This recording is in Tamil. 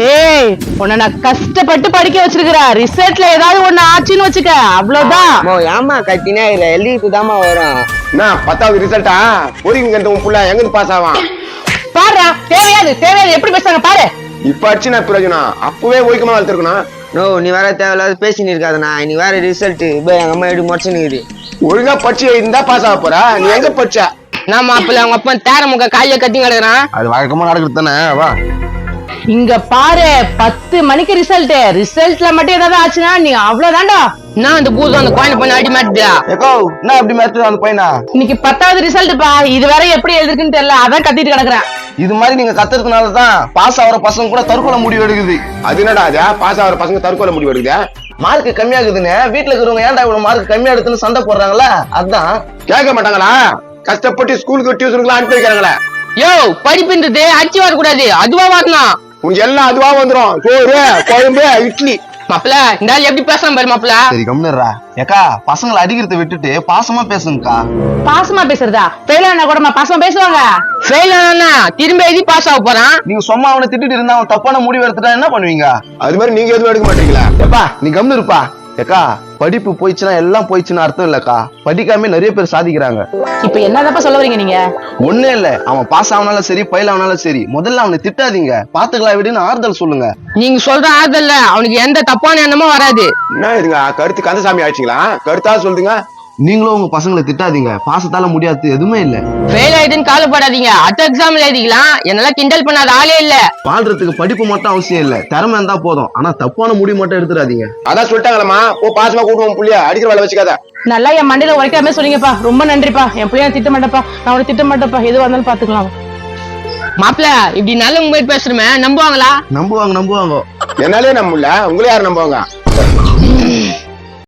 ஏய் உன்னை நான் கஷ்டப்பட்டு படிக்க வச்சிருக்கிறேன். ரிசல்ட்ல ஏதாவது ஒண்ணு ஆச்சுன்னு வச்சுக்க அவ்வளவுதான். ஏமா கத்தினா இல்ல எழுதிட்டு தாமா வரும். நான் 10வது ரிசல்ட்டா பொறிங்க உன் புள்ள எங்க பாஸ் ஆவான் பாரு தேவையாது எப்படி பேசுறாங்க பாரு. இப்ப அடிச்சு நான் பிரயோஜனம் அப்பவே ஒய்க்கமா வளர்த்துருக்கணும். நோ நீ வேற தேவையில்லாத பேசின்னு இருக்காதண்ணா. நீ வேற ரிசல்ட் இப்போ எங்க அம்மா எப்படி முடிச்சுன்னு. ஒழுங்கா படிச்சு இருந்தா பாஸ் ஆக போறா. நீ எங்க படிச்ச? நான் மாப்பிள்ள அவங்க அப்பா தேர முக்க காலையில கத்தி கிடக்குறான். அது வழக்கமா நடக்குது தானே. வா இங்க பாரு 10 மணிக்கு ரிசல்ட்ல மட்டும் ஏதாவது ஆச்சுன்னா நீ அவ்வளவுதான்டா. நான் அந்த பூதம் அந்த கோயில பண்ணி அடி மாட்டியா ஏக்கோ என்ன அப்படி மாத்து அந்த பையனா? இன்னைக்கு 10வது ரிசல்ட்பா. இது வரை எப்படி எழுதிருக்குன்னு தெரியல, அதான் கத்திட்டு கிடக்குறேன். இது மாதிரி நீங்க கத்துறதுனாலதான் பாஸ் ஆகிற பசங்க கூட தற்கொலை முடிவு எடுக்குது. அது என்னடா அது? பாஸ் ஆகிற பசங்க தற்கொலை முடிவு எடுக்குதா? மார்க் கம்மியாகுதுன்னு வீட்டுல இருக்கிறவங்க ஏன்டா இவ்வளவு மார்க் கம்மியா எடுத்துன்னு சண்டை போடுறாங்களா? அதான் கேட்க மாட்டாங்களா? கஷ்டப்பட்டு ஸ்கூலுக்கு டியூஷனுக்குலாம் அனுப்பி வைக்கிறாங்களே. யோ படிப்புன்றது அடிச்சு வரக்கூடாது, அதுவா வரணும். உனக்கு எல்லாம் அதுவா வந்துரும். சோறு குழம்பு இட்லி. மாப்பிள்ள இந்த ஆள் எப்படி பேசலாம் பாரு மாப்பிள்ள. சரி கம்னுறா. ஏக்கா பசங்களை அடிக்கிறத விட்டுட்டு பாசமா பேசுங்கக்கா. பாசமா பேசுறதா? ஃபெயில் ஆனா கூட பாசமா பேசுவாங்க. ஃபெயில் ஆனா திரும்ப எழுதி பாஸ் ஆக போறான். நீங்க சும்மா அவனை திட்டிட்டு இருந்தா அவன் தப்பான முடிவு எடுத்துட்டா என்ன பண்ணுவீங்க? அது மாதிரி நீங்க எதுவும் எடுக்க மாட்டீங்களா? எப்பா நீ கம்னு இருப்பா. ஏக்கா படிப்பு போயிடுச்சுன்னா எல்லாம் போயிடுச்சுன்னு அர்த்தம் இல்லக்கா. படிக்காம நிறைய பேர் சாதிக்கிறாங்க. இப்ப என்னதாப்பா சொல்ல வரீங்க நீங்க? ஒண்ணு இல்ல, அவன் பாஸ் ஆனாலும் சரி ஃபெயில் ஆனாலும் சரி முதல்ல அவனை திட்டாதீங்க, பாத்துக்கலாம் விடுன்னு ஆறுதல் சொல்லுங்க. நீங்க சொல்ற ஆறுதல்ல அவனுக்கு எந்த தப்பான எண்ணமும் வராது. என்ன இதுங்க கருத்து கந்தசாமி ஆயிடுச்சுங்களா? கருத்தா சொல்லுங்க. நீங்களும் உங்க பசங்களை திட்டாதீங்க, பாசத்தால முடியாது எதுவுமே இல்ல. ஃபெயில் ஆயிடுன்னு கவலைப்படாதீங்க, அடுத்த எக்ஸாம்ல எழுதிக்கலாம். என்னெல்லாம் கிண்டல் பண்ணாத ஆளே இல்ல. வாழ்றதுக்கு படிப்பு மட்டும் அவசியம் இல்ல, திறமை இருந்தா போதும். ஆனா தப்பான முடிவு மட்டும் எடுத்துடாதீங்க. அதான் சொல்லிட்டாங்களம்மா. பாசமா கூட்டுவோம் புள்ளிய அடிக்கிற வேலை வச்சுக்காத. நல்லா என் மண்டையில உரைக்காம சொன்னீங்கப்பா, ரொம்ப நன்றிப்பா. என் பிள்ளைய திட்ட மாட்டேப்பா, நான் அவனை திட்ட மாட்டேப்பா. எது வந்தாலும் பாத்துக்கலாம். மாப்பிள்ள இப்படி நல்ல உண்மை பேசுறமே நம்புவாங்களா? நம்புவாங்க. என்னாலே நம்பல, உங்களே யாரும் நம்புவாங்க?